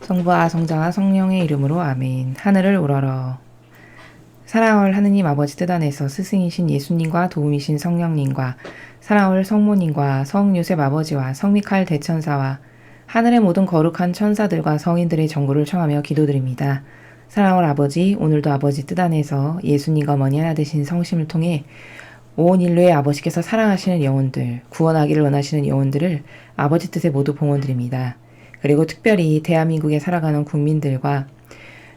성부와 성자와 성령의 이름으로 아멘. 하늘을 우러러. 사랑할 하느님 아버지 뜻 안에서 스승이신 예수님과 도움이신 성령님과 사랑할 성모님과 성요셉 아버지와 성미칼 대천사와 하늘의 모든 거룩한 천사들과 성인들의 정보를 청하며 기도드립니다. 사랑할 아버지, 오늘도 아버지 뜻 안에서 예수님과 어머니 하나 되신 성심을 통해 온 인류의 아버지께서 사랑하시는 영혼들, 구원하기를 원하시는 영혼들을 아버지 뜻에 모두 봉헌드립니다. 그리고 특별히 대한민국에 살아가는 국민들과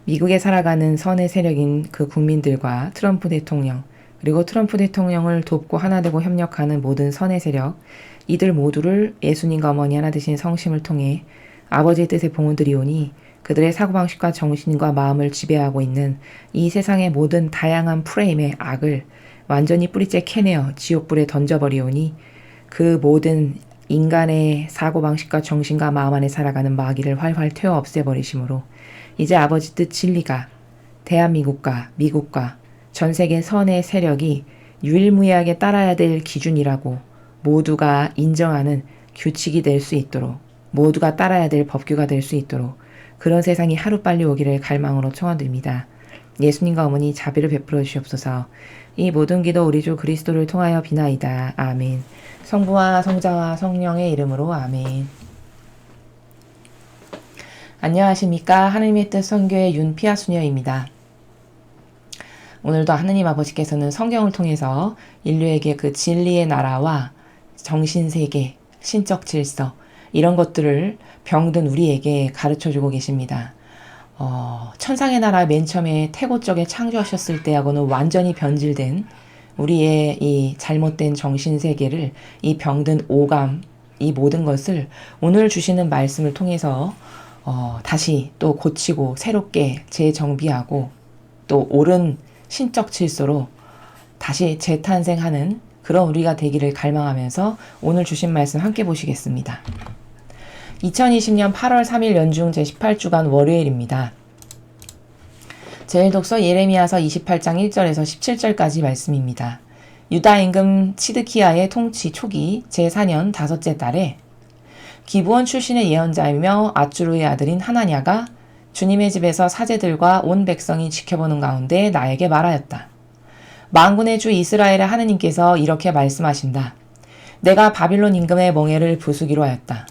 미국에 살아가는 선의 세력인 그 국민들과 트럼프 대통령, 그리고 트럼프 대통령을 돕고 하나 되고 협력하는 모든 선의 세력, 이들 모두를 예수님과 어머니 하나 되신 성심을 통해 아버지의 뜻에 봉헌드리오니 그들의 사고방식과 정신과 마음을 지배하고 있는 이 세상의 모든 다양한 프레임의 악을 완전히 뿌리째 캐내어 지옥불에 던져버리오니 그 모든 인간의 사고방식과 정신과 마음 안에 살아가는 마귀를 활활 태워 없애버리심으로 이제 아버지 뜻 진리가 대한민국과 미국과 전 세계 선의 세력이 유일무이하게 따라야 될 기준이라고 모두가 인정하는 규칙이 될 수 있도록, 모두가 따라야 될 법규가 될 수 있도록 그런 세상이 하루빨리 오기를 갈망으로 청원드립니다. 예수님과 어머니 자비를 베풀어 주시옵소서. 이 모든 기도 우리 주 그리스도를 통하여 비나이다. 아멘. 성부와 성자와 성령의 이름으로 아멘. 안녕하십니까. 하느님의 뜻 선교의 윤피아 수녀입니다. 오늘도 하느님 아버지께서는 성경을 통해서 인류에게 그 진리의 나라와 정신세계, 신적 질서 이런 것들을 병든 우리에게 가르쳐주고 계십니다. 천상의 나라 맨 처음에 태고 쪽에 창조하셨을 때하고는 완전히 변질된 우리의 이 잘못된 정신세계를 이 병든 오감, 이 모든 것을 오늘 주시는 말씀을 통해서 다시 또 고치고 새롭게 재정비하고 또 옳은 신적 질서로 다시 재탄생하는 그런 우리가 되기를 갈망하면서 오늘 주신 말씀 함께 보시겠습니다. 2020년 8월 3일 연중 제18주간 월요일입니다. 제1독서 예레미야서 28장 1절에서 17절까지 말씀입니다. 유다 임금 치드키야의 통치 초기 제4년 5째 달에 기브온 출신의 예언자이며 아주르의 아들인 하나냐가 주님의 집에서 사제들과 온 백성이 지켜보는 가운데 나에게 말하였다. 만군의 주 이스라엘의 하느님께서 이렇게 말씀하신다. 내가 바빌론 임금의 멍에를 부수기로 하였다.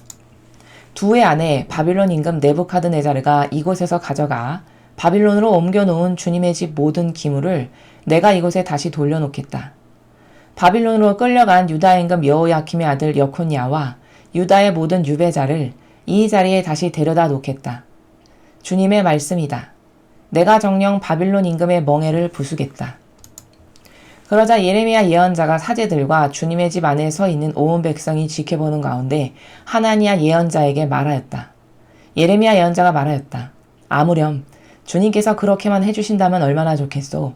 2해 안에 바빌론 임금 네부카드네자르가 이곳에서 가져가 바빌론으로 옮겨놓은 주님의 집 모든 기물을 내가 이곳에 다시 돌려놓겠다. 바빌론으로 끌려간 유다 임금 여호야킴의 아들 여콘야와 유다의 모든 유배자를 이 자리에 다시 데려다 놓겠다. 주님의 말씀이다. 내가 정녕 바빌론 임금의 멍에를 부수겠다. 그러자 예레미야 예언자가 사제들과 주님의 집 안에 서 있는 온 백성이 지켜보는 가운데 하나니야 예언자에게 말하였다. 예레미야 예언자가 말하였다. 아무렴 주님께서 그렇게만 해주신다면 얼마나 좋겠소.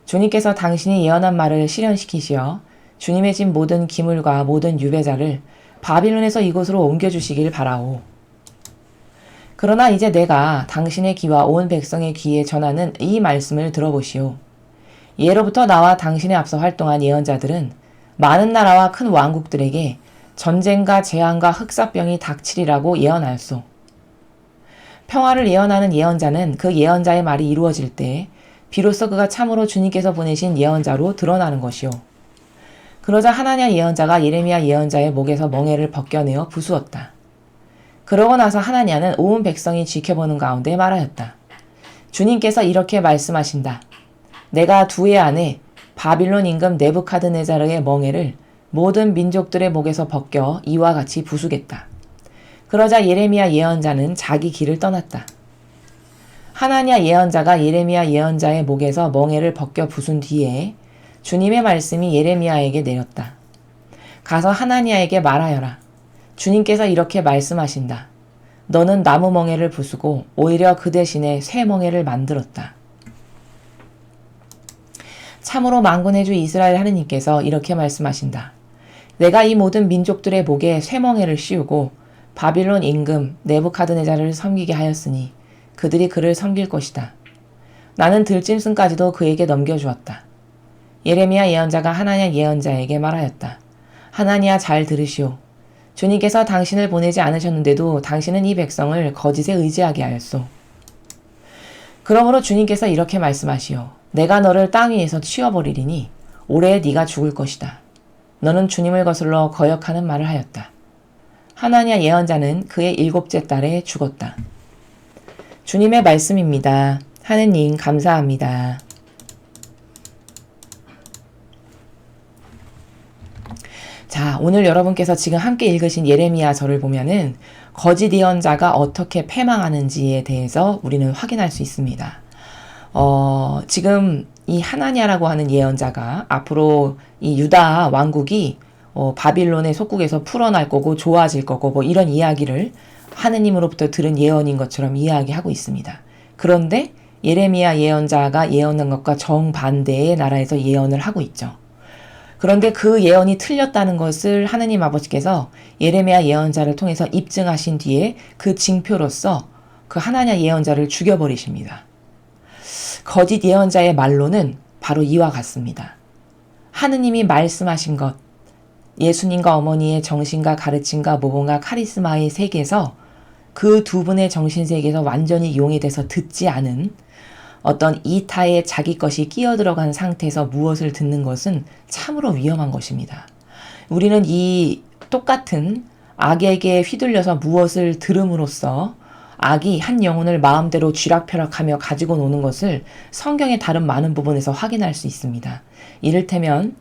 주님께서 당신이 예언한 말을 실현시키시어 주님의 집 모든 기물과 모든 유배자를 바빌론에서 이곳으로 옮겨주시길 바라오. 그러나 이제 내가 당신의 귀와 온 백성의 귀에 전하는 이 말씀을 들어보시오. 예로부터 나와 당신에 앞서 활동한 예언자들은 많은 나라와 큰 왕국들에게 전쟁과 재앙과 흑사병이 닥치리라고 예언하였소. 평화를 예언하는 예언자는 그 예언자의 말이 이루어질 때 비로소 그가 참으로 주님께서 보내신 예언자로 드러나는 것이오. 그러자 하나냐 예언자가 예레미야 예언자의 목에서 멍에를 벗겨내어 부수었다. 그러고 나서 하나냐는 온 백성이 지켜보는 가운데 말하였다. 주님께서 이렇게 말씀하신다. 내가 2해 안에 바빌론 임금 네부카드네자르의 멍에를 모든 민족들의 목에서 벗겨 이와 같이 부수겠다. 그러자 예레미야 예언자는 자기 길을 떠났다. 하나냐 예언자가 예레미야 예언자의 목에서 멍에를 벗겨 부순 뒤에 주님의 말씀이 예레미야에게 내렸다. 가서 하나냐에게 말하여라. 주님께서 이렇게 말씀하신다. 너는 나무 멍에를 부수고 오히려 그 대신에 새 멍에를 만들었다. 참으로 만군의 주 이스라엘 하느님께서 이렇게 말씀하신다. 내가 이 모든 민족들의 목에 새 멍에를 씌우고 바빌론 임금 네부카드네자르를 섬기게 하였으니 그들이 그를 섬길 것이다. 나는 들짐승까지도 그에게 넘겨주었다. 예레미야 예언자가 하나냐 예언자에게 말하였다. 하나니야 잘 들으시오. 주님께서 당신을 보내지 않으셨는데도 당신은 이 백성을 거짓에 의지하게 하였소. 그러므로 주님께서 이렇게 말씀하시오. 내가 너를 땅 위에서 치워버리리니 올해 네가 죽을 것이다. 너는 주님을 거슬러 거역하는 말을 하였다. 하나냐 예언자는 그의 7째 달에 죽었다. 주님의 말씀입니다. 하느님 감사합니다. 자, 오늘 여러분께서 지금 함께 읽으신 예레미야서를 보면은 거짓 예언자가 어떻게 패망하는지에 대해서 우리는 확인할 수 있습니다. 지금 이 하나냐라고 하는 예언자가 앞으로 이 유다 왕국이 바빌론의 속국에서 풀어날 거고 좋아질 거고 뭐 이런 이야기를 하느님으로부터 들은 예언인 것처럼 이야기하고 있습니다. 그런데 예레미야 예언자가 예언한 것과 정반대의 나라에서 예언을 하고 있죠. 그런데 그 예언이 틀렸다는 것을 하느님 아버지께서 예레미야 예언자를 통해서 입증하신 뒤에 그 징표로서 그 하나냐 예언자를 죽여버리십니다. 거짓 예언자의 말로는 바로 이와 같습니다. 하느님이 말씀하신 것, 예수님과 어머니의 정신과 가르침과 모범과 카리스마의 세계에서 그 두 분의 정신세계에서 완전히 용해돼서 듣지 않은 어떤 이타의 자기 것이 끼어들어간 상태에서 무엇을 듣는 것은 참으로 위험한 것입니다. 우리는 이 똑같은 악에게 휘둘려서 무엇을 들음으로써 악이 한 영혼을 마음대로 쥐락펴락하며 가지고 노는 것을 성경의 다른 많은 부분에서 확인할 수 있습니다. 이를테면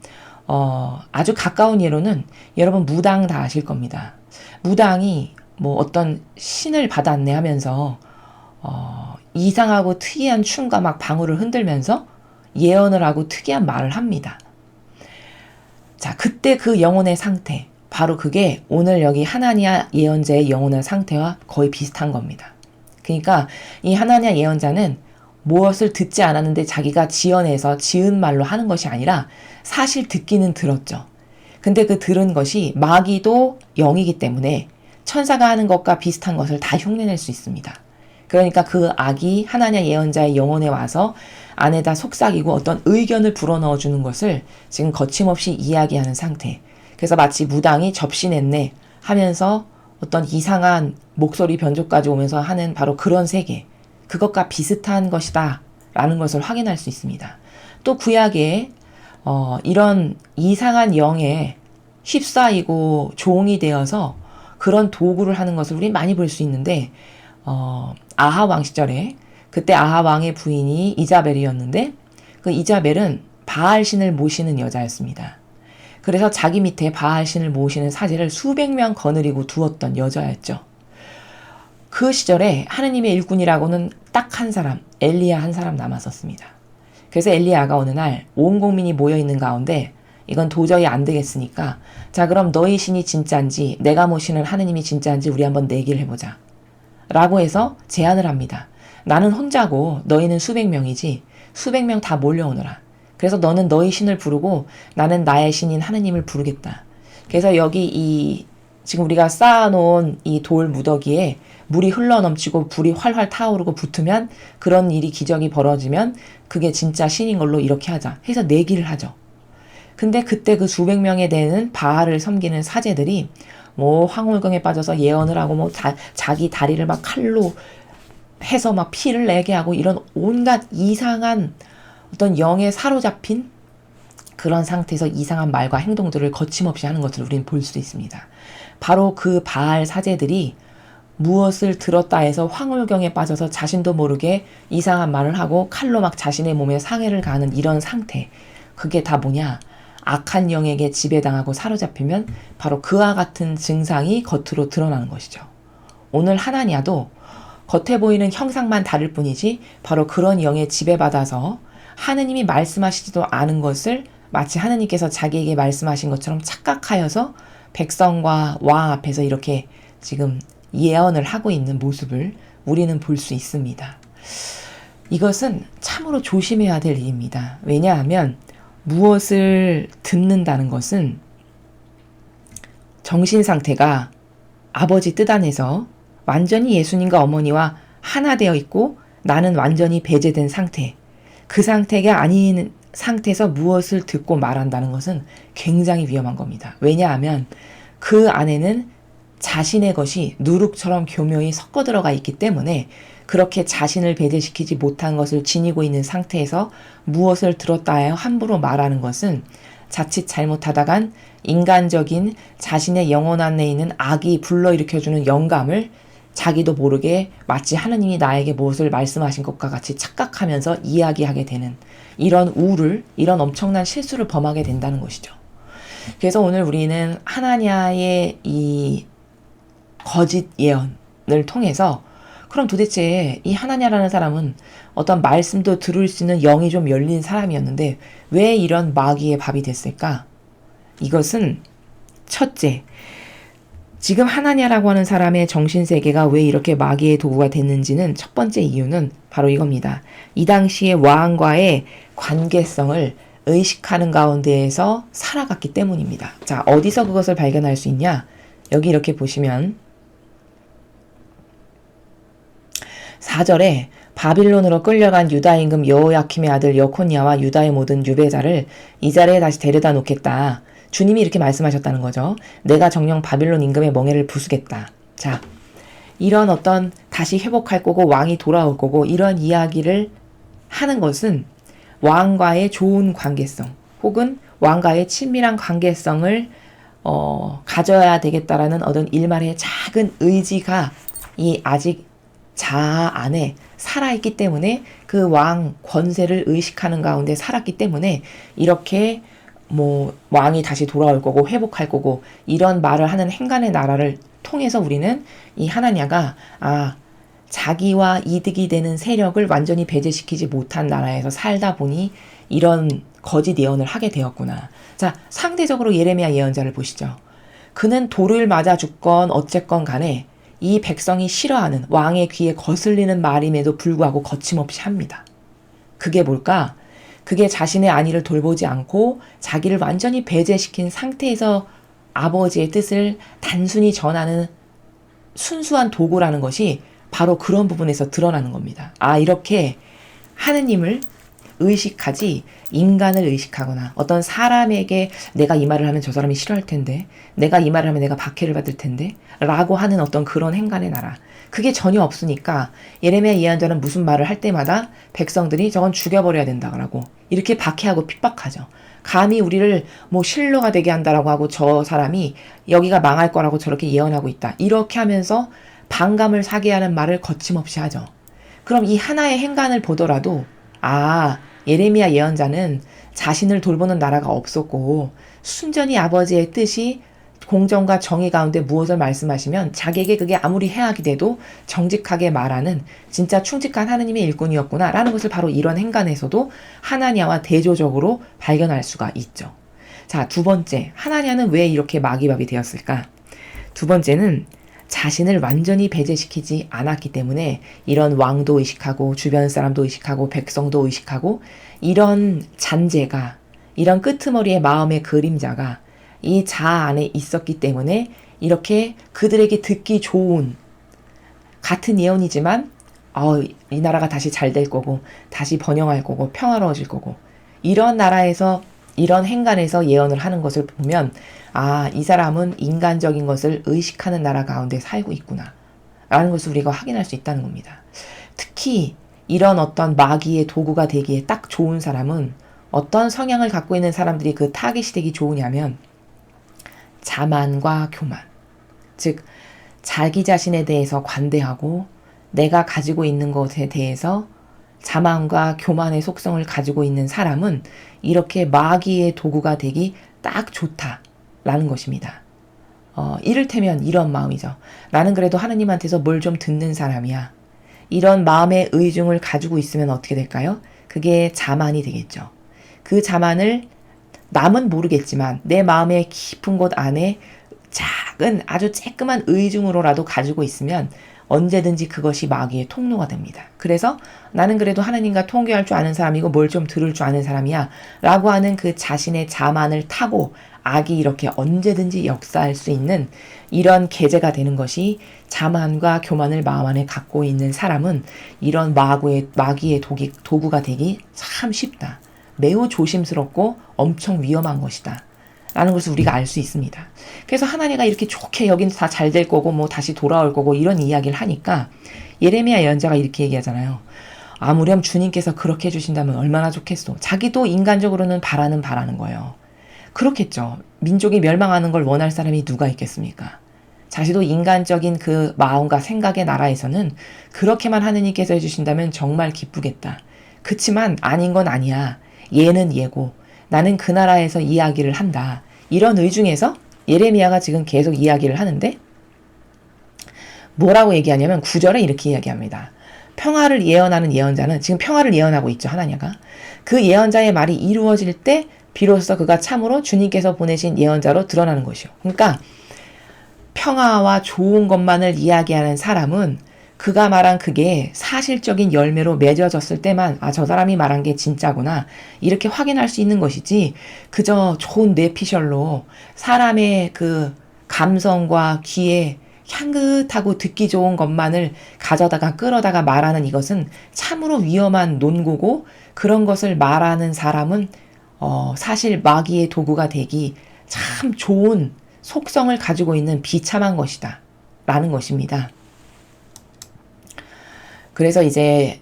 아주 가까운 예로는 여러분 무당 다 아실 겁니다. 무당이 뭐 어떤 신을 받았네 하면서 이상하고 특이한 춤과 막 방울을 흔들면서 예언을 하고 특이한 말을 합니다. 자, 그때 그 영혼의 상태, 바로 그게 오늘 여기 하나냐 예언자의 영혼의 상태와 거의 비슷한 겁니다. 그러니까 이 하나냐 예언자는 무엇을 듣지 않았는데 자기가 지어내서 지은 말로 하는 것이 아니라 사실 듣기는 들었죠. 근데 그 들은 것이 마귀도 영이기 때문에 천사가 하는 것과 비슷한 것을 다 흉내낼 수 있습니다. 그러니까 그 악이 하나냐 예언자의 영혼에 와서 안에다 속삭이고 어떤 의견을 불어넣어 주는 것을 지금 거침없이 이야기하는 상태. 그래서 마치 무당이 접신했네 하면서 어떤 이상한 목소리 변조까지 오면서 하는 바로 그런 세계. 그것과 비슷한 것이다 라는 것을 확인할 수 있습니다. 또 구약에 이런 이상한 영에 휩싸이고 종이 되어서 그런 도구를 하는 것을 우리 많이 볼 수 있는데 아하 왕 시절에 그때 아하 왕의 부인이 이자벨이었는데 그 이자벨은 바알 신을 모시는 여자였습니다. 그래서 자기 밑에 바알 신을 모시는 사제를 수백 명 거느리고 두었던 여자였죠. 그 시절에 하느님의 일꾼이라고는 딱 한 사람, 엘리야 한 사람 남았었습니다. 그래서 엘리야가 어느 날 온 국민이 모여있는 가운데 이건 도저히 안 되겠으니까 자 그럼 너희 신이 진짜인지 내가 모시는 하느님이 진짜인지 우리 한번 내기를 해보자. 라고 해서 제안을 합니다. 나는 혼자고 너희는 수백 명이지 수백 명 다 몰려오너라. 그래서 너는 너희 신을 부르고 나는 나의 신인 하느님을 부르겠다. 그래서 여기 지금 우리가 쌓아놓은 이 돌 무더기에 물이 흘러넘치고 불이 활활 타오르고 붙으면 그런 일이 기적이 벌어지면 그게 진짜 신인 걸로 이렇게 하자 해서 내기를 하죠. 근데 그때 그 수백 명에 되는 바알을 섬기는 사제들이 뭐 황홀경에 빠져서 예언을 하고 뭐 자기 다리를 막 칼로 해서 막 피를 내게 하고 이런 온갖 이상한 어떤 영에 사로잡힌 그런 상태에서 이상한 말과 행동들을 거침없이 하는 것을 우리는 볼 수 있습니다. 바로 그 바알 사제들이 무엇을 들었다 해서 황홀경에 빠져서 자신도 모르게 이상한 말을 하고 칼로 막 자신의 몸에 상해를 가하는 이런 상태. 그게 다 뭐냐? 악한 영에게 지배당하고 사로잡히면 바로 그와 같은 증상이 겉으로 드러나는 것이죠. 오늘 하나냐도 겉에 보이는 형상만 다를 뿐이지 바로 그런 영에 지배받아서 하느님이 말씀하시지도 않은 것을 마치 하느님께서 자기에게 말씀하신 것처럼 착각하여서 백성과 왕 앞에서 이렇게 지금 예언을 하고 있는 모습을 우리는 볼 수 있습니다. 이것은 참으로 조심해야 될 일입니다. 왜냐하면 무엇을 듣는다는 것은 정신 상태가 아버지 뜻 안에서 완전히 예수님과 어머니와 하나 되어 있고 나는 완전히 배제된 상태. 그 상태가 아닌 상태에서 무엇을 듣고 말한다는 것은 굉장히 위험한 겁니다. 왜냐하면 그 안에는 자신의 것이 누룩처럼 교묘히 섞어 들어가 있기 때문에 그렇게 자신을 배제시키지 못한 것을 지니고 있는 상태에서 무엇을 들었다 하여 함부로 말하는 것은 자칫 잘못하다간 인간적인 자신의 영혼 안에 있는 악이 불러일으켜주는 영감을 자기도 모르게 마치 하느님이 나에게 무엇을 말씀하신 것과 같이 착각하면서 이야기하게 되는 이런 우를, 이런 엄청난 실수를 범하게 된다는 것이죠. 그래서 오늘 우리는 하나냐의 이 거짓 예언을 통해서 그럼 도대체 이 하나냐라는 사람은 어떤 말씀도 들을 수 있는 영이 좀 열린 사람이었는데 왜 이런 마귀의 밥이 됐을까? 이것은 첫째, 지금 하나냐라고 하는 사람의 정신세계가 왜 이렇게 마귀의 도구가 됐는지는 첫 번째 이유는 바로 이겁니다. 이 당시의 왕과의 관계성을 의식하는 가운데에서 살아갔기 때문입니다. 자, 어디서 그것을 발견할 수 있냐? 여기 이렇게 보시면 4절에 바빌론으로 끌려간 유다 임금 여호야킴의 아들 여코니아와 유다의 모든 유배자를 이 자리에 다시 데려다 놓겠다. 주님이 이렇게 말씀하셨다는 거죠. 내가 정녕 바빌론 임금의 멍에를 부수겠다. 자, 이런 어떤 다시 회복할 거고 왕이 돌아올 거고 이런 이야기를 하는 것은 왕과의 좋은 관계성 혹은 왕과의 친밀한 관계성을 가져야 되겠다라는 어떤 일말의 작은 의지가 이 아직 자아 안에 살아있기 때문에 그 왕 권세를 의식하는 가운데 살았기 때문에 이렇게 왕이 다시 돌아올 거고 회복할 거고 이런 말을 하는 행간의 나라를 통해서 우리는 이 하나냐가 자기와 이득이 되는 세력을 완전히 배제시키지 못한 나라에서 살다 보니 이런 거짓 예언을 하게 되었구나. 자, 상대적으로 예레미야 예언자를 보시죠. 그는 돌을 맞아 죽건 어쨌건 간에 이 백성이 싫어하는 왕의 귀에 거슬리는 말임에도 불구하고 거침없이 합니다. 그게 뭘까? 그게 자신의 안위를 돌보지 않고 자기를 완전히 배제시킨 상태에서 아버지의 뜻을 단순히 전하는 순수한 도구라는 것이 바로 그런 부분에서 드러나는 겁니다. 이렇게 하느님을 의식하지 인간을 의식하거나 어떤 사람에게 내가 이 말을 하면 저 사람이 싫어할 텐데 내가 이 말을 하면 내가 박해를 받을 텐데 라고 하는 어떤 그런 행간의 나라, 그게 전혀 없으니까 예레미야 예언자는 무슨 말을 할 때마다 백성들이 저건 죽여버려야 된다고 이렇게 박해하고 핍박하죠. 감히 우리를 실로가 되게 한다라고 하고 저 사람이 여기가 망할 거라고 저렇게 예언하고 있다 이렇게 하면서 반감을 사게 하는 말을 거침없이 하죠. 그럼 이 하나의 행간을 보더라도 예레미야 예언자는 자신을 돌보는 나라가 없었고 순전히 아버지의 뜻이 공정과 정의 가운데 무엇을 말씀하시면 자기에게 그게 아무리 해악이 돼도 정직하게 말하는 진짜 충직한 하느님의 일꾼이었구나 라는 것을 바로 이런 행간에서도 하나냐와 대조적으로 발견할 수가 있죠. 자, 두 번째, 하나냐는 왜 이렇게 마귀밥이 되었을까? 두 번째는 자신을 완전히 배제시키지 않았기 때문에 이런 왕도 의식하고 주변 사람도 의식하고 백성도 의식하고 이런 잔재가, 이런 끄트머리의 마음의 그림자가 이 자아 안에 있었기 때문에 이렇게 그들에게 듣기 좋은 같은 예언이지만 이 나라가 다시 잘 될 거고 다시 번영할 거고 평화로워질 거고 이런 나라에서 이런 행간에서 예언을 하는 것을 보면 이 사람은 인간적인 것을 의식하는 나라 가운데 살고 있구나 라는 것을 우리가 확인할 수 있다는 겁니다. 특히 이런 어떤 마귀의 도구가 되기에 딱 좋은 사람은 어떤 성향을 갖고 있는 사람들이 그 타깃이 되기 좋으냐면 자만과 교만, 즉 자기 자신에 대해서 관대하고 내가 가지고 있는 것에 대해서 자만과 교만의 속성을 가지고 있는 사람은 이렇게 마귀의 도구가 되기 딱 좋다라는 것입니다. 이를테면 이런 마음이죠. 나는 그래도 하느님한테서 뭘 좀 듣는 사람이야. 이런 마음의 의중을 가지고 있으면 어떻게 될까요? 그게 자만이 되겠죠. 그 자만을 남은 모르겠지만 내 마음의 깊은 곳 안에 작은 아주 쬐끄만 의중으로라도 가지고 있으면 언제든지 그것이 마귀의 통로가 됩니다. 그래서 나는 그래도 하나님과 통교할 줄 아는 사람이고 뭘 좀 들을 줄 아는 사람이야 라고 하는 그 자신의 자만을 타고 악이 이렇게 언제든지 역사할 수 있는 이런 계제가 되는 것이 자만과 교만을 마음 안에 갖고 있는 사람은 이런 마귀의 도구가 되기 참 쉽다. 매우 조심스럽고 엄청 위험한 것이다 라는 것을 우리가 알 수 있습니다. 그래서 하나님가 이렇게 좋게 여긴 다 잘 될 거고 뭐 다시 돌아올 거고 이런 이야기를 하니까 예레미야 예언자가 이렇게 얘기하잖아요. 아무렴 주님께서 그렇게 해주신다면 얼마나 좋겠소. 자기도 인간적으로는 바라는 거예요. 그렇겠죠. 민족이 멸망하는 걸 원할 사람이 누가 있겠습니까? 자신도 인간적인 그 마음과 생각의 나라에서는 그렇게만 하느님께서 해주신다면 정말 기쁘겠다. 그치만 아닌 건 아니야. 얘는 얘고 나는 그 나라에서 이야기를 한다. 이런 의중에서 예레미야가 지금 계속 이야기를 하는데 뭐라고 얘기하냐면 9절에 이렇게 이야기합니다. 평화를 예언하는 예언자는 지금 평화를 예언하고 있죠. 하나님가. 그 예언자의 말이 이루어질 때 비로소 그가 참으로 주님께서 보내신 예언자로 드러나는 것이요. 그러니까 평화와 좋은 것만을 이야기하는 사람은 그가 말한 그게 사실적인 열매로 맺어졌을 때만 저 사람이 말한 게 진짜구나 이렇게 확인할 수 있는 것이지 그저 좋은 뇌피셜로 사람의 그 감성과 귀에 향긋하고 듣기 좋은 것만을 가져다가 끌어다가 말하는 이것은 참으로 위험한 논고고 그런 것을 말하는 사람은 사실 마귀의 도구가 되기 참 좋은 속성을 가지고 있는 비참한 것이다 라는 것입니다. 그래서 이제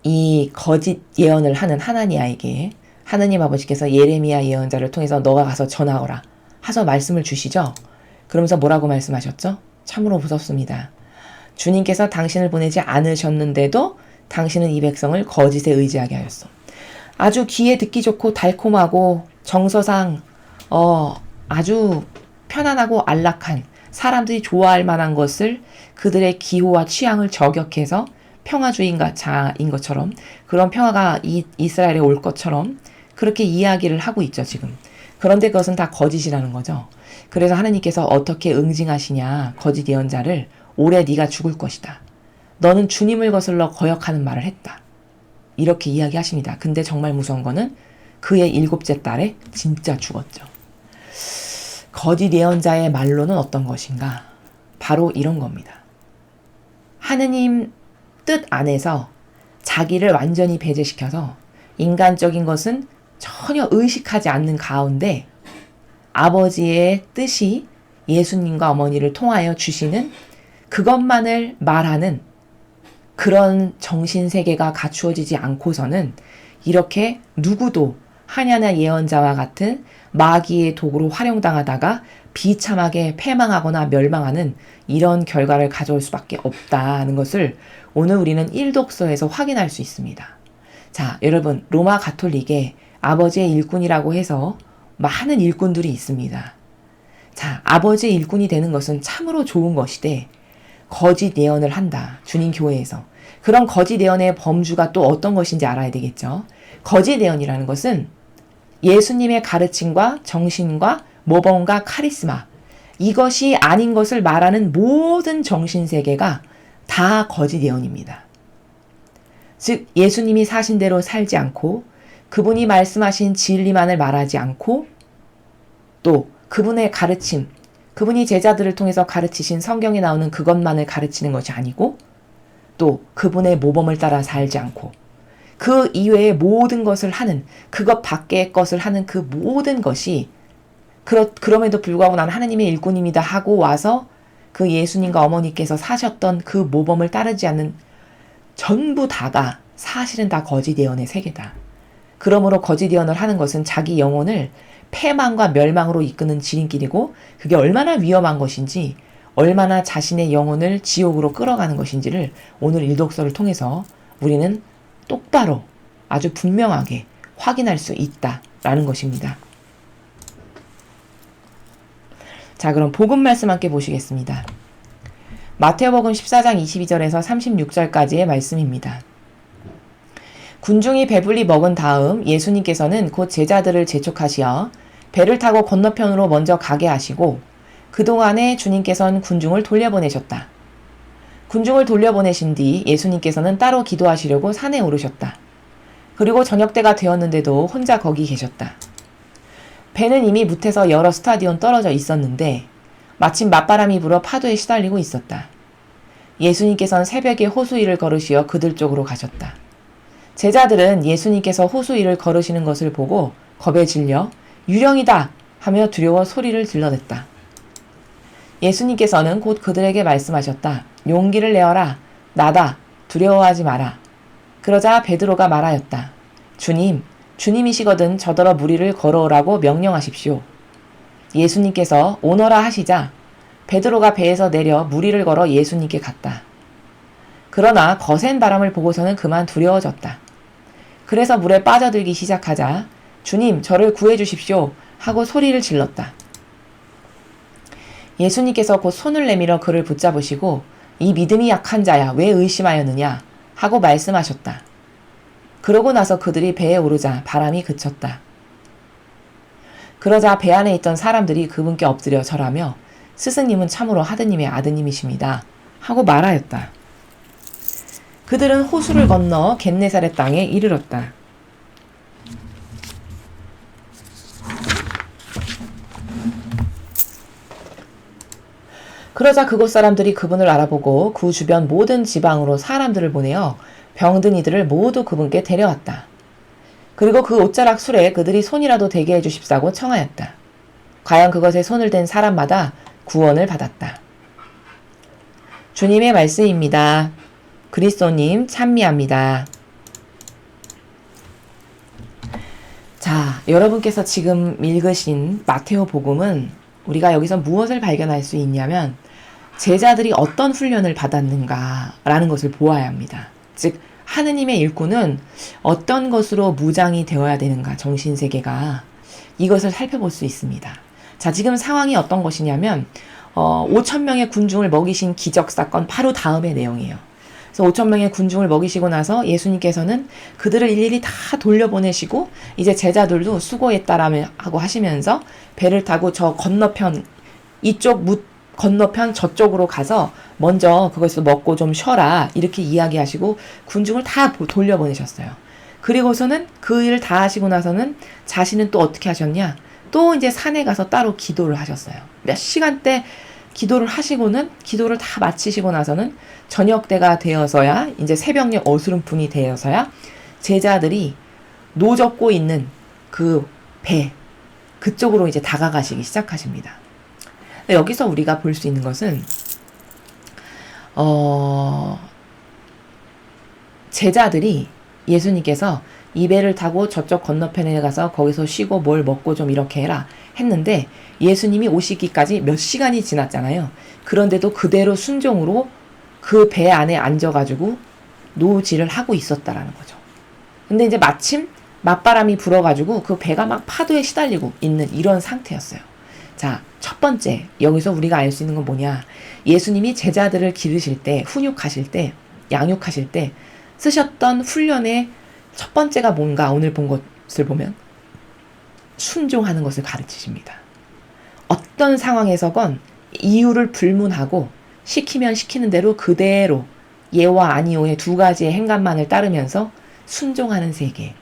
이 거짓 예언을 하는 하나니아에게 하느님 아버지께서 예레미야 예언자를 통해서 너가 가서 전하거라 하셔서 말씀을 주시죠. 그러면서 뭐라고 말씀하셨죠? 참으로 무섭습니다. 주님께서 당신을 보내지 않으셨는데도 당신은 이 백성을 거짓에 의지하게 하였어. 아주 귀에 듣기 좋고 달콤하고 정서상 아주 편안하고 안락한 사람들이 좋아할 만한 것을 그들의 기호와 취향을 저격해서 평화주의인 것처럼 그런 평화가 이스라엘에 올 것처럼 그렇게 이야기를 하고 있죠 지금. 그런데 그것은 다 거짓이라는 거죠. 그래서 하나님께서 어떻게 응징하시냐 거짓 예언자를 올해 네가 죽을 것이다. 너는 주님을 거슬러 거역하는 말을 했다. 이렇게 이야기하십니다. 근데 정말 무서운 거는 그의 7째 달에 진짜 죽었죠. 거짓 예언자의 말로는 어떤 것인가? 바로 이런 겁니다. 하느님 뜻 안에서 자기를 완전히 배제시켜서 인간적인 것은 전혀 의식하지 않는 가운데 아버지의 뜻이 예수님과 어머니를 통하여 주시는 그것만을 말하는 그런 정신세계가 갖추어지지 않고서는 이렇게 누구도 하냐나 예언자와 같은 마귀의 도구로 활용당하다가 비참하게 패망하거나 멸망하는 이런 결과를 가져올 수밖에 없다는 것을 오늘 우리는 1독서에서 확인할 수 있습니다. 자, 여러분 로마 가톨릭에 아버지의 일꾼이라고 해서 많은 일꾼들이 있습니다. 자, 아버지의 일꾼이 되는 것은 참으로 좋은 것이되 거짓 예언을 한다. 주님 교회에서. 그런 거짓 예언의 범주가 또 어떤 것인지 알아야 되겠죠. 거짓 예언이라는 것은 예수님의 가르침과 정신과 모범과 카리스마 이것이 아닌 것을 말하는 모든 정신세계가 다 거짓 예언입니다. 즉 예수님이 사신 대로 살지 않고 그분이 말씀하신 진리만을 말하지 않고 또 그분의 가르침, 그분이 제자들을 통해서 가르치신 성경에 나오는 그것만을 가르치는 것이 아니고 또 그분의 모범을 따라 살지 않고 그 이외의 모든 것을 하는 그것 밖의 것을 하는 그 모든 것이 그럼에도 불구하고 나는 하나님의 일꾼입니다 하고 와서 그 예수님과 어머니께서 사셨던 그 모범을 따르지 않는 전부 다가 사실은 다 거짓 예언의 세계다. 그러므로 거짓 예언을 하는 것은 자기 영혼을 패망과 멸망으로 이끄는 지름길이고 그게 얼마나 위험한 것인지 얼마나 자신의 영혼을 지옥으로 끌어가는 것인지를 오늘 일독서를 통해서 우리는 똑바로 아주 분명하게 확인할 수 있다라는 것입니다. 자, 그럼 복음 말씀 함께 보시겠습니다. 마태복음 14장 22절에서 36절까지의 말씀입니다. 군중이 배불리 먹은 다음 예수님께서는 곧 제자들을 재촉하시어 배를 타고 건너편으로 먼저 가게 하시고 그동안에 주님께서는 군중을 돌려보내셨다. 군중을 돌려보내신 뒤 예수님께서는 따로 기도하시려고 산에 오르셨다. 그리고 저녁때가 되었는데도 혼자 거기 계셨다. 배는 이미 뭇에서 여러 스타디온 떨어져 있었는데 마침 맞바람이 불어 파도에 시달리고 있었다. 예수님께서는 새벽에 호수 위를 걸으시어 그들 쪽으로 가셨다. 제자들은 예수님께서 호수 위를 걸으시는 것을 보고 겁에 질려 유령이다 하며 두려워 소리를 질러댔다. 예수님께서는 곧 그들에게 말씀하셨다. 용기를 내어라. 나다. 두려워하지 마라. 그러자 베드로가 말하였다. 주님, 주님이시거든 저더러 무리를 걸어오라고 명령하십시오. 예수님께서 오너라 하시자 베드로가 배에서 내려 무리를 걸어 예수님께 갔다. 그러나 거센 바람을 보고서는 그만 두려워졌다. 그래서 물에 빠져들기 시작하자 주님, 저를 구해주십시오 하고 소리를 질렀다. 예수님께서 곧 손을 내밀어 그를 붙잡으시고 이 믿음이 약한 자야 왜 의심하였느냐 하고 말씀하셨다. 그러고 나서 그들이 배에 오르자 바람이 그쳤다. 그러자 배 안에 있던 사람들이 그분께 엎드려 절하며 스승님은 참으로 하느님의 아드님이십니다 하고 말하였다. 그들은 호수를 건너 겟네사렛 땅에 이르렀다. 그러자 그곳 사람들이 그분을 알아보고 그 주변 모든 지방으로 사람들을 보내어 병든 이들을 모두 그분께 데려왔다. 그리고 그 옷자락 술에 그들이 손이라도 대게 해주십사고 청하였다. 과연 그것에 손을 댄 사람마다 구원을 받았다. 주님의 말씀입니다. 그리스도님 찬미합니다. 자, 여러분께서 지금 읽으신 마테오 복음은 우리가 여기서 무엇을 발견할 수 있냐면 제자들이 어떤 훈련을 받았는가라는 것을 보아야 합니다. 즉 하느님의 일꾼은 어떤 것으로 무장이 되어야 되는가, 정신세계가 이것을 살펴볼 수 있습니다. 자, 지금 상황이 어떤 것이냐면 5,000명의 군중을 먹이신 기적사건 바로 다음의 내용이에요. 그래서 5,000명의 군중을 먹이시고 나서 예수님께서는 그들을 일일이 다 돌려보내시고 이제 제자들도 수고했다라고 하시면서 배를 타고 저 건너편 이쪽 건너편 저쪽으로 가서 먼저 그것을 먹고 좀 쉬어라 이렇게 이야기하시고 군중을 다 돌려보내셨어요. 그리고서는 그 일을 다 하시고 나서는 자신은 또 어떻게 하셨냐? 또 이제 산에 가서 따로 기도를 하셨어요. 몇 시간대 기도를 하시고는 기도를 다 마치시고 나서는 저녁 때가 되어서야 이제 새벽녘 어스름뿐이 되어서야 제자들이 노젓고 있는 그 배 그쪽으로 이제 다가가시기 시작하십니다. 여기서 우리가 볼 수 있는 것은 제자들이 예수님께서 이 배를 타고 저쪽 건너편에 가서 거기서 쉬고 뭘 먹고 좀 이렇게 해라 했는데 예수님이 오시기까지 몇 시간이 지났잖아요. 그런데도 그대로 순종으로 그 배 안에 앉아가지고 노지를 하고 있었다라는 거죠. 근데 이제 마침 맞바람이 불어가지고 그 배가 막 파도에 시달리고 있는 이런 상태였어요. 자, 첫 번째 여기서 우리가 알 수 있는 건 뭐냐? 예수님이 제자들을 기르실 때, 훈육하실 때, 양육하실 때 쓰셨던 훈련의 첫 번째가 뭔가 오늘 본 것을 보면 순종하는 것을 가르치십니다. 어떤 상황에서건 이유를 불문하고 시키면 시키는 대로 그대로 예와 아니오의 두 가지의 행간만을 따르면서 순종하는 세계.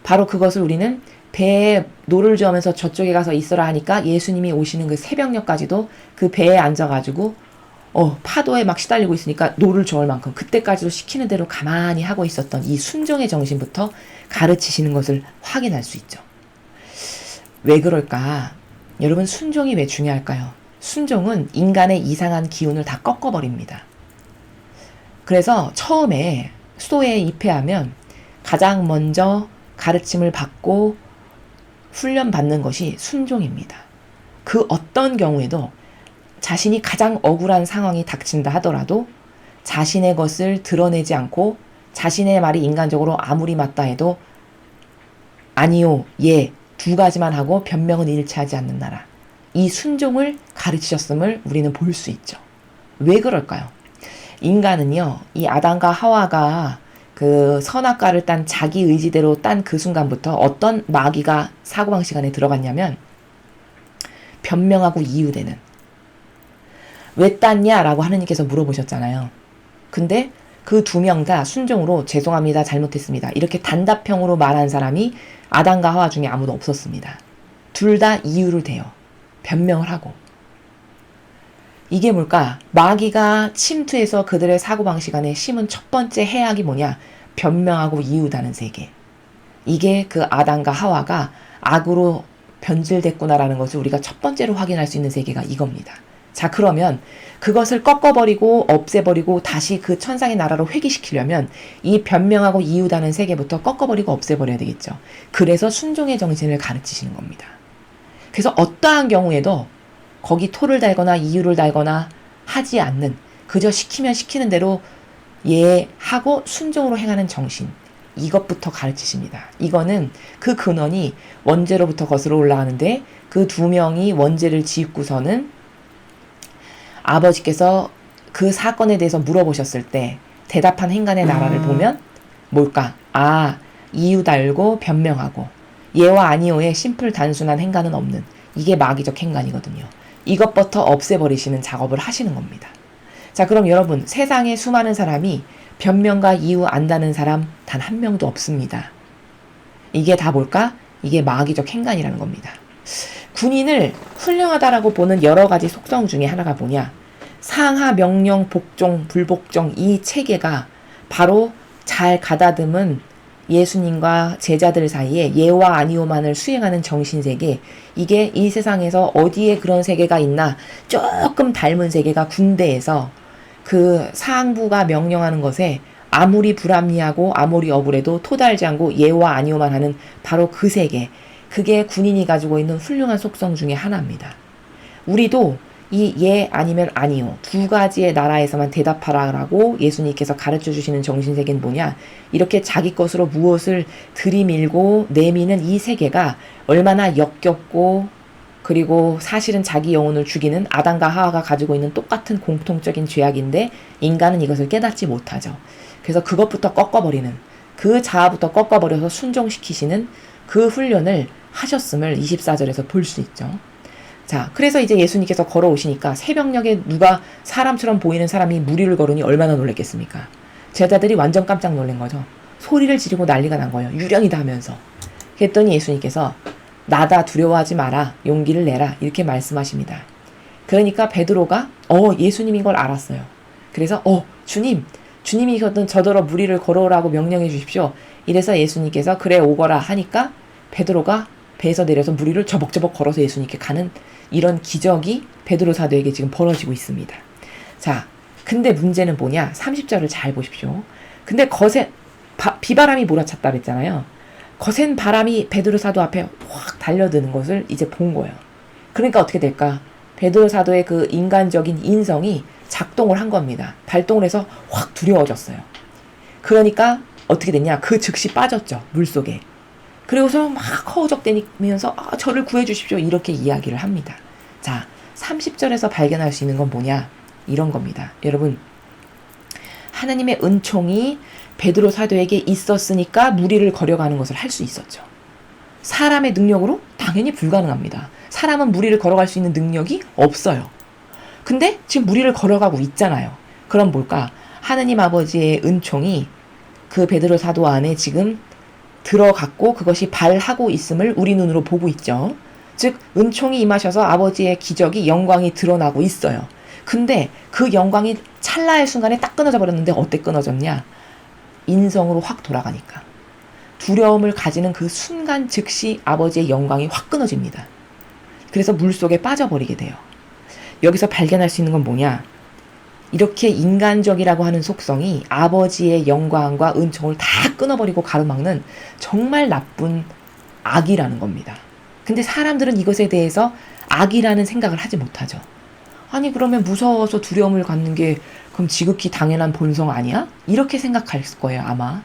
바로 그것을 우리는 배에 노를 저으면서 저쪽에 가서 있어라 하니까 예수님이 오시는 그 새벽녘까지도 그 배에 앉아가지고 파도에 막 시달리고 있으니까 노를 저을 만큼 그때까지도 시키는 대로 가만히 하고 있었던 이 순종의 정신부터 가르치시는 것을 확인할 수 있죠. 왜 그럴까? 여러분, 순종이 왜 중요할까요? 순종은 인간의 이상한 기운을 다 꺾어버립니다. 그래서 처음에 수도에 입회하면 가장 먼저 가르침을 받고 훈련받는 것이 순종입니다. 그 어떤 경우에도 자신이 가장 억울한 상황이 닥친다 하더라도 자신의 것을 드러내지 않고 자신의 말이 인간적으로 아무리 맞다 해도 아니요, 예, 두 가지만 하고 변명은 일치하지 않는 나라. 이 순종을 가르치셨음을 우리는 볼 수 있죠. 왜 그럴까요? 인간은요, 이 아담과 하와가 그 선악과를 딴 자기 의지대로 딴 그 순간부터 어떤 마귀가 사고방식 안에 들어갔냐면 변명하고 이유되는, 왜 땄냐라고 하느님께서 물어보셨잖아요. 근데 그 두 명 다 순종으로 죄송합니다, 잘못했습니다, 이렇게 단답형으로 말한 사람이 아담과 하와 중에 아무도 없었습니다. 둘 다 이유를 대요. 변명을 하고. 이게 뭘까? 마귀가 침투해서 그들의 사고방식 안에 심은 첫 번째 해악이 뭐냐? 변명하고 이유다는 세계. 이게 그 아담과 하와가 악으로 변질됐구나라는 것을 우리가 첫 번째로 확인할 수 있는 세계가 이겁니다. 자, 그러면 그것을 꺾어버리고 없애버리고 다시 그 천상의 나라로 회귀시키려면 이 변명하고 이유다는 세계부터 꺾어버리고 없애버려야 되겠죠. 그래서 순종의 정신을 가르치시는 겁니다. 그래서 어떠한 경우에도 거기 토를 달거나 이유를 달거나 하지 않는, 그저 시키면 시키는 대로 예하고 순종으로 행하는 정신, 이것부터 가르치십니다. 이거는 그 근원이 원죄로부터 거슬러 올라가는데 그 두 명이 원죄를 짓고서는 아버지께서 그 사건에 대해서 물어보셨을 때 대답한 행간의 나라를 보면 뭘까? 아, 이유 달고 변명하고 예와 아니오의 심플 단순한 행간은 없는, 이게 마귀적 행간이거든요. 이것부터 없애버리시는 작업을 하시는 겁니다. 자, 그럼 여러분, 세상에 수많은 사람이 변명과 이유 안다는 사람 단 한 명도 없습니다. 이게 다 뭘까? 이게 마귀적 행간이라는 겁니다. 군인을 훌륭하다라고 보는 여러 가지 속성 중에 하나가 뭐냐? 상하, 명령, 복종, 불복종, 이 체계가 바로 잘 가다듬은 예수님과 제자들 사이에 예와 아니오만을 수행하는 정신세계, 이게 이 세상에서 어디에 그런 세계가 있나? 조금 닮은 세계가 군대에서 그 상부가 명령하는 것에 아무리 불합리하고 아무리 억울해도 토달지 않고 예와 아니오만 하는 바로 그 세계, 그게 군인이 가지고 있는 훌륭한 속성 중에 하나입니다. 우리도 이 예 아니면 아니오 두 가지의 나라에서만 대답하라라고 예수님께서 가르쳐 주시는 정신세계는 뭐냐? 이렇게 자기 것으로 무엇을 들이밀고 내미는 이 세계가 얼마나 역겹고, 그리고 사실은 자기 영혼을 죽이는 아담과 하와가 가지고 있는 똑같은 공통적인 죄악인데 인간은 이것을 깨닫지 못하죠. 그래서 그것부터 꺾어버리는, 그 자아부터 꺾어버려서 순종시키시는 그 훈련을 하셨음을 24절에서 볼 수 있죠. 자, 그래서 이제 예수님께서 걸어오시니까 새벽녘에 누가 사람처럼 보이는 사람이 무리를 걸으니 얼마나 놀랬겠습니까? 제자들이 완전 깜짝 놀란 거죠. 소리를 지르고 난리가 난 거예요. 유령이다 하면서. 그랬더니 예수님께서 나다, 두려워하지 마라, 용기를 내라, 이렇게 말씀하십니다. 그러니까 베드로가 예수님인 걸 알았어요. 그래서 주님이 저더러 무리를 걸어오라고 명령해 주십시오. 이래서 예수님께서 그래 오거라 하니까 베드로가 배에서 내려서 무리를 저벅저벅 걸어서 예수님께 가는 이런 기적이 베드로 사도에게 지금 벌어지고 있습니다. 자, 근데 문제는 뭐냐? 30절을 잘 보십시오. 근데 거센 비바람이 몰아쳤다 그랬잖아요. 거센 바람이 베드로 사도 앞에 확 달려드는 것을 이제 본 거예요. 그러니까 어떻게 될까? 베드로 사도의 그 인간적인 인성이 작동을 한 겁니다. 발동을 해서 확 두려워졌어요. 그러니까 어떻게 됐냐? 그 즉시 빠졌죠. 물속에. 그리고서 막 허우적대면서 저를 구해주십시오, 이렇게 이야기를 합니다. 자, 30절에서 발견할 수 있는 건 뭐냐? 이런 겁니다. 여러분, 하나님의 은총이 베드로 사도에게 있었으니까 무리를 걸어가는 것을 할 수 있었죠. 사람의 능력으로? 당연히 불가능합니다. 사람은 무리를 걸어갈 수 있는 능력이 없어요. 근데 지금 무리를 걸어가고 있잖아요. 그럼 뭘까? 하느님 아버지의 은총이 그 베드로 사도 안에 지금 들어갔고 그것이 발하고 있음을 우리 눈으로 보고 있죠. 즉 은총이 임하셔서 아버지의 기적이, 영광이 드러나고 있어요. 근데 그 영광이 찰나의 순간에 딱 끊어져 버렸는데 어때 끊어졌냐? 인성으로 확 돌아가니까. 두려움을 가지는 그 순간 즉시 아버지의 영광이 확 끊어집니다. 그래서 물속에 빠져버리게 돼요. 여기서 발견할 수 있는 건 뭐냐? 이렇게 인간적이라고 하는 속성이 아버지의 영광과 은총을 다 끊어버리고 가로막는 정말 나쁜 악이라는 겁니다. 근데 사람들은 이것에 대해서 악이라는 생각을 하지 못하죠. 아니 그러면 무서워서 두려움을 갖는 게 그럼 지극히 당연한 본성 아니야? 이렇게 생각할 거예요 아마.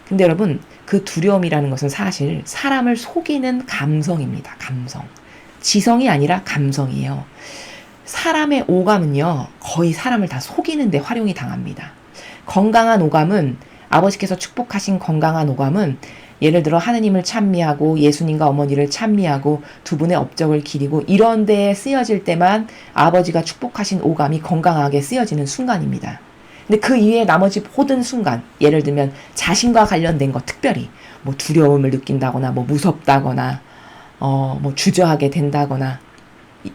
근데 여러분, 그 두려움이라는 것은 사실 사람을 속이는 감성입니다. 감성. 지성이 아니라 감성이에요. 사람의 오감은요, 거의 사람을 다 속이는 데 활용이 당합니다. 건강한 오감은, 아버지께서 축복하신 건강한 오감은 예를 들어 하느님을 찬미하고 예수님과 어머니를 찬미하고 두 분의 업적을 기리고 이런 데에 쓰여질 때만 아버지가 축복하신 오감이 건강하게 쓰여지는 순간입니다. 근데 그 이외에 나머지 모든 순간, 예를 들면 자신과 관련된 것, 특별히 뭐 두려움을 느낀다거나 뭐 무섭다거나 뭐 주저하게 된다거나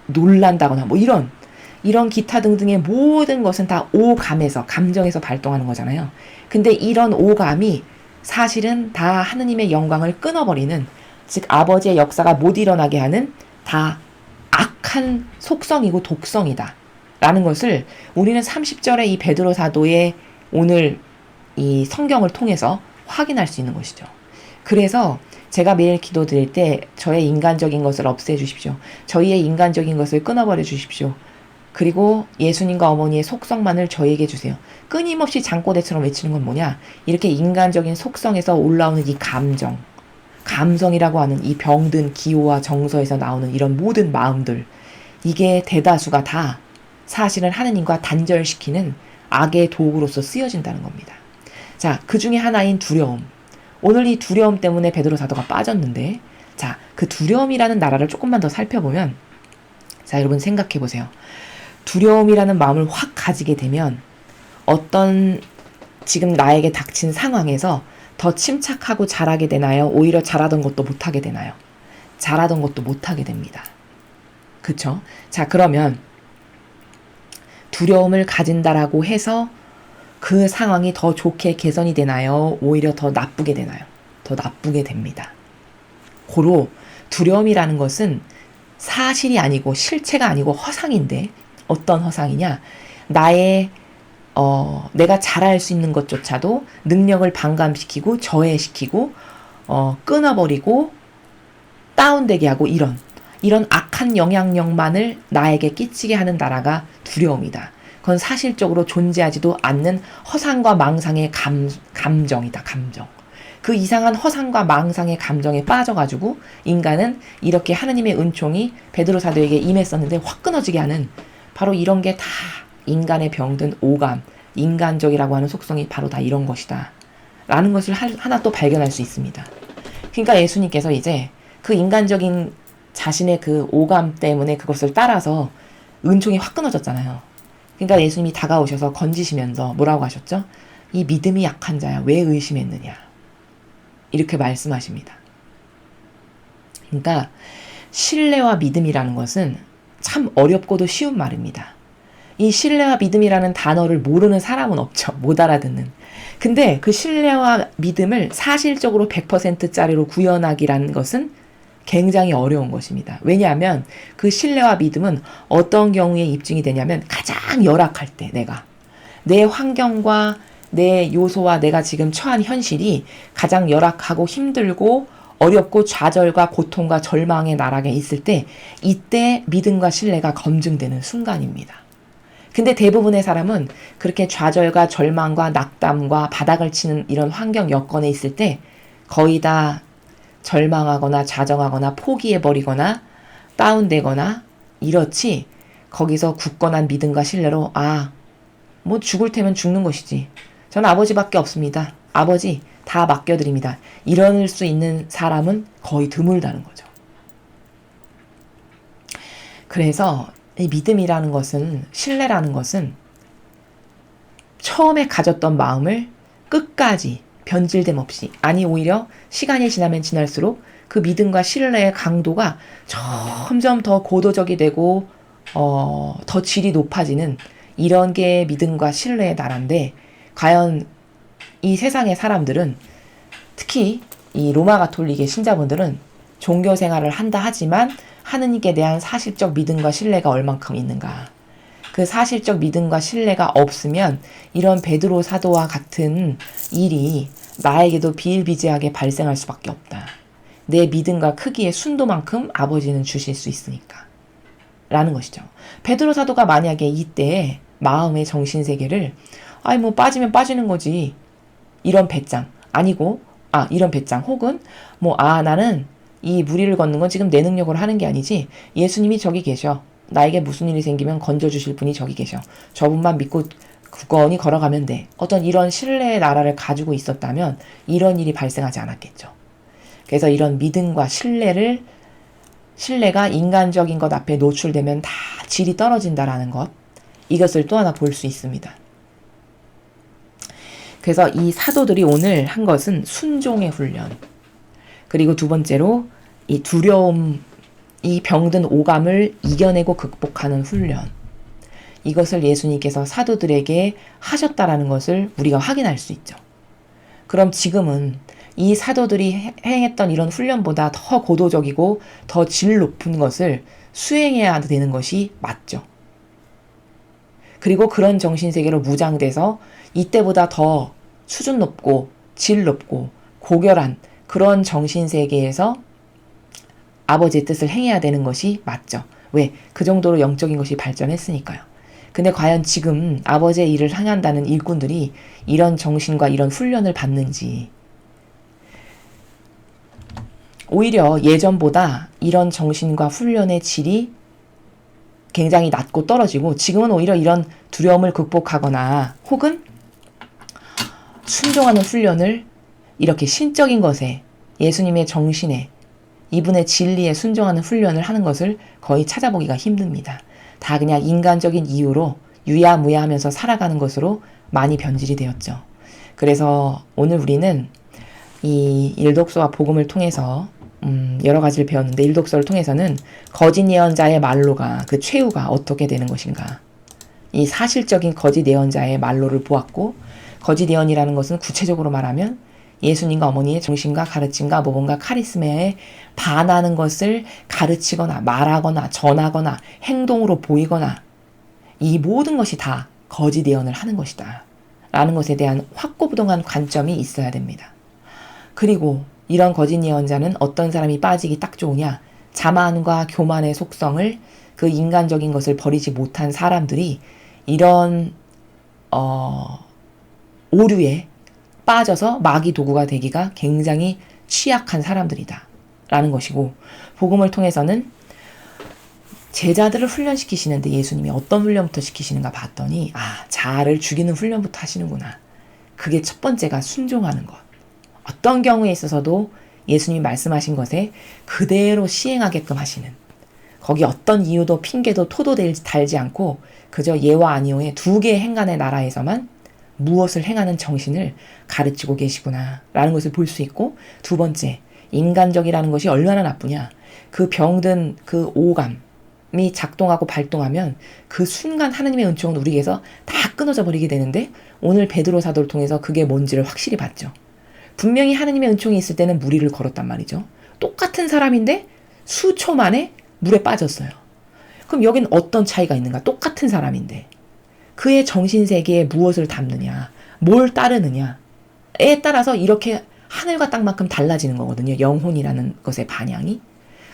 놀란다거나 뭐 이런 기타 등등의 모든 것은 다 오감에서, 감정에서 발동하는 거잖아요. 근데 이런 오감이 사실은 다 하느님의 영광을 끊어버리는 즉 아버지의 역사가 못 일어나게 하는 다 악한 속성이고 독성이다 라는 것을 우리는 30절의 이 베드로 사도의 오늘 이 성경을 통해서 확인할 수 있는 것이죠. 그래서 제가 매일 기도드릴 때 저의 인간적인 것을 없애주십시오. 저희의 인간적인 것을 끊어버려 주십시오. 그리고 예수님과 어머니의 속성만을 저에게 주세요. 끊임없이 장꼬대처럼 외치는 건 뭐냐? 이렇게 인간적인 속성에서 올라오는 이 감성이라고 하는 이 병든 기호와 정서에서 나오는 이런 모든 마음들, 이게 대다수가 다 사실은 하느님과 단절시키는 악의 도구로서 쓰여진다는 겁니다. 자, 그 중에 하나인 두려움. 오늘 이 두려움 때문에 베드로 사도가 빠졌는데, 자, 그 두려움이라는 나라를 조금만 더 살펴보면, 자, 여러분 생각해 보세요. 두려움이라는 마음을 확 가지게 되면 어떤 지금 나에게 닥친 상황에서 더 침착하고 잘하게 되나요? 오히려 잘하던 것도 못하게 되나요? 잘하던 것도 못하게 됩니다. 그쵸? 자, 그러면 두려움을 가진다라고 해서 그 상황이 더 좋게 개선이 되나요? 오히려 더 나쁘게 되나요? 더 나쁘게 됩니다. 고로 두려움이라는 것은 사실이 아니고 실체가 아니고 허상인데, 어떤 허상이냐? 내가 잘할 수 있는 것조차도 능력을 반감시키고 저해시키고 끊어버리고 다운되게 하고 이런 악한 영향력만을 나에게 끼치게 하는 나라가 두려움이다. 그건 사실적으로 존재하지도 않는 허상과 망상의 감정이다. 감정. 그 이상한 허상과 망상의 감정에 빠져가지고 인간은 이렇게 하느님의 은총이 베드로 사도에게 임했었는데 확 끊어지게 하는, 바로 이런 게 다 인간의 병든 오감, 인간적이라고 하는 속성이 바로 다 이런 것이다 라는 것을 하나 또 발견할 수 있습니다. 그러니까 예수님께서 이제 그 인간적인 자신의 그 오감 때문에 그것을 따라서 은총이 확 끊어졌잖아요. 그러니까 예수님이 다가오셔서 건지시면서 뭐라고 하셨죠? 이 믿음이 약한 자야, 왜 의심했느냐, 이렇게 말씀하십니다. 그러니까 신뢰와 믿음이라는 것은 참 어렵고도 쉬운 말입니다. 이 신뢰와 믿음이라는 단어를 모르는 사람은 없죠. 못 알아듣는. 근데 그 신뢰와 믿음을 사실적으로 100%짜리로 구현하기라는 것은 굉장히 어려운 것입니다. 왜냐하면 그 신뢰와 믿음은 어떤 경우에 입증이 되냐면 가장 열악할 때, 내 환경과 내 요소와 내가 지금 처한 현실이 가장 열악하고 힘들고 어렵고 좌절과 고통과 절망의 나락에 있을 때, 이때 믿음과 신뢰가 검증되는 순간입니다. 근데 대부분의 사람은 그렇게 좌절과 절망과 낙담과 바닥을 치는 이런 환경 여건에 있을 때 거의 다 절망하거나 자정하거나 포기해버리거나 다운되거나 이렇지, 거기서 굳건한 믿음과 신뢰로 뭐 죽을 테면 죽는 것이지, 전 아버지밖에 없습니다, 아버지 다 맡겨드립니다, 이럴 수 있는 사람은 거의 드물다는 거죠. 그래서 이 믿음이라는 것은, 신뢰라는 것은 처음에 가졌던 마음을 끝까지 변질됨 없이, 아니 오히려 시간이 지나면 지날수록 그 믿음과 신뢰의 강도가 점점 더 고도적이 되고 더 질이 높아지는 이런 게 믿음과 신뢰의 나라인데, 과연 이 세상의 사람들은, 특히 이 로마 가톨릭의 신자분들은 종교 생활을 한다 하지만 하느님께 대한 사실적 믿음과 신뢰가 얼만큼 있는가. 그 사실적 믿음과 신뢰가 없으면 이런 베드로 사도와 같은 일이 나에게도 비일비재하게 발생할 수밖에 없다. 내 믿음과 크기의 순도만큼 아버지는 주실 수 있으니까 라는 것이죠. 베드로 사도가 만약에 이때 마음의 정신세계를 뭐 빠지면 빠지는 거지, 이런 배짱 아니고, 이런 배짱 혹은 나는 이 무리를 걷는 건 지금 내 능력으로 하는 게 아니지, 예수님이 저기 계셔, 나에게 무슨 일이 생기면 건져주실 분이 저기 계셔, 저분만 믿고 굳건히 걸어가면 돼, 어떤 이런 신뢰의 나라를 가지고 있었다면 이런 일이 발생하지 않았겠죠. 그래서 이런 믿음과 신뢰가 인간적인 것 앞에 노출되면 다 질이 떨어진다라는 것, 이것을 또 하나 볼 수 있습니다. 그래서 이 사도들이 오늘 한 것은 순종의 훈련, 그리고 두 번째로 이 두려움, 이 병든 오감을 이겨내고 극복하는 훈련, 이것을 예수님께서 사도들에게 하셨다라는 것을 우리가 확인할 수 있죠. 그럼 지금은 이 사도들이 행했던 이런 훈련보다 더 고도적이고 더 질 높은 것을 수행해야 되는 것이 맞죠. 그리고 그런 정신세계로 무장돼서 이때보다 더 수준 높고 질 높고 고결한 그런 정신세계에서 아버지의 뜻을 행해야 되는 것이 맞죠. 왜? 그 정도로 영적인 것이 발전했으니까요. 근데 과연 지금 아버지의 일을 행한다는 일꾼들이 이런 정신과 이런 훈련을 받는지, 오히려 예전보다 이런 정신과 훈련의 질이 굉장히 낮고 떨어지고, 지금은 오히려 이런 두려움을 극복하거나 혹은 순종하는 훈련을 이렇게 신적인 것에, 예수님의 정신에, 이분의 진리에 순종하는 훈련을 하는 것을 거의 찾아보기가 힘듭니다. 다 그냥 인간적인 이유로 유야무야 하면서 살아가는 것으로 많이 변질이 되었죠. 그래서 오늘 우리는 이 일독서와 복음을 통해서 여러 가지를 배웠는데, 일독서를 통해서는 거짓 예언자의 말로가, 그 최후가 어떻게 되는 것인가, 이 사실적인 거짓 예언자의 말로를 보았고, 거짓 예언이라는 것은 구체적으로 말하면 예수님과 어머니의 정신과 가르침과 모범과 카리스마에 반하는 것을 가르치거나 말하거나 전하거나 행동으로 보이거나, 이 모든 것이 다 거짓 예언을 하는 것이다 라는 것에 대한 확고부동한 관점이 있어야 됩니다. 그리고 이런 거짓 예언자는 어떤 사람이 빠지기 딱 좋으냐, 자만과 교만의 속성을, 그 인간적인 것을 버리지 못한 사람들이 이런 오류에 빠져서 마귀 도구가 되기가 굉장히 취약한 사람들이다 라는 것이고, 복음을 통해서는 제자들을 훈련시키시는데 예수님이 어떤 훈련부터 시키시는가 봤더니, 자아를 죽이는 훈련부터 하시는구나. 그게 첫 번째가 순종하는 것. 어떤 경우에 있어서도 예수님이 말씀하신 것에 그대로 시행하게끔 하시는, 거기 어떤 이유도 핑계도 토도 달지 않고 그저 예와 아니오의 두 개의 행간의 나라에서만 무엇을 행하는 정신을 가르치고 계시구나 라는 것을 볼 수 있고, 두 번째, 인간적이라는 것이 얼마나 나쁘냐, 그 병든 그 오감이 작동하고 발동하면 그 순간 하나님의 은총은 우리에게서 다 끊어져 버리게 되는데, 오늘 베드로 사도를 통해서 그게 뭔지를 확실히 봤죠. 분명히 하나님의 은총이 있을 때는 무리를 걸었단 말이죠. 똑같은 사람인데 수초 만에 물에 빠졌어요. 그럼 여긴 어떤 차이가 있는가? 똑같은 사람인데 그의 정신세계에 무엇을 담느냐, 뭘 따르느냐에 따라서 이렇게 하늘과 땅만큼 달라지는 거거든요. 영혼이라는 것의 반향이.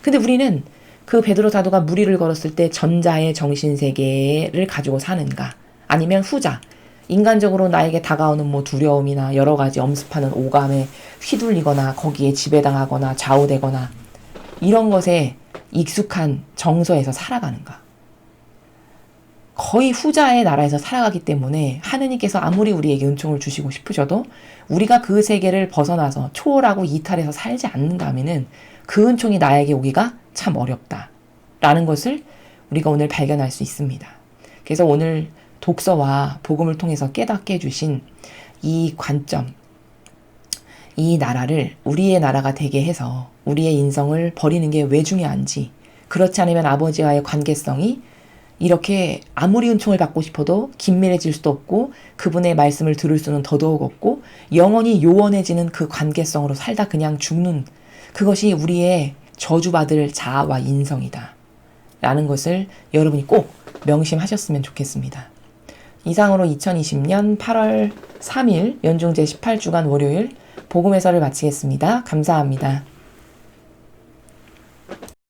근데 우리는 그 베드로 사도가 무리를 걸었을 때 전자의 정신세계를 가지고 사는가, 아니면 후자, 인간적으로 나에게 다가오는 뭐 두려움이나 여러 가지 엄습하는 오감에 휘둘리거나 거기에 지배당하거나 좌우되거나 이런 것에 익숙한 정서에서 살아가는가. 거의 후자의 나라에서 살아가기 때문에 하느님께서 아무리 우리에게 은총을 주시고 싶으셔도 우리가 그 세계를 벗어나서 초월하고 이탈해서 살지 않는가 하면은 그 은총이 나에게 오기가 참 어렵다라는 것을 우리가 오늘 발견할 수 있습니다. 그래서 오늘 독서와 복음을 통해서 깨닫게 해주신 이 관점, 이 나라를 우리의 나라가 되게 해서 우리의 인성을 버리는 게 왜 중요한지, 그렇지 않으면 아버지와의 관계성이 이렇게 아무리 은총을 받고 싶어도 긴밀해질 수도 없고, 그분의 말씀을 들을 수는 더더욱 없고, 영원히 요원해지는 그 관계성으로 살다 그냥 죽는, 그것이 우리의 저주받을 자아와 인성이다 라는 것을 여러분이 꼭 명심하셨으면 좋겠습니다. 이상으로 2020년 8월 3일 연중 제18주간 월요일 복음 해설을 마치겠습니다. 감사합니다.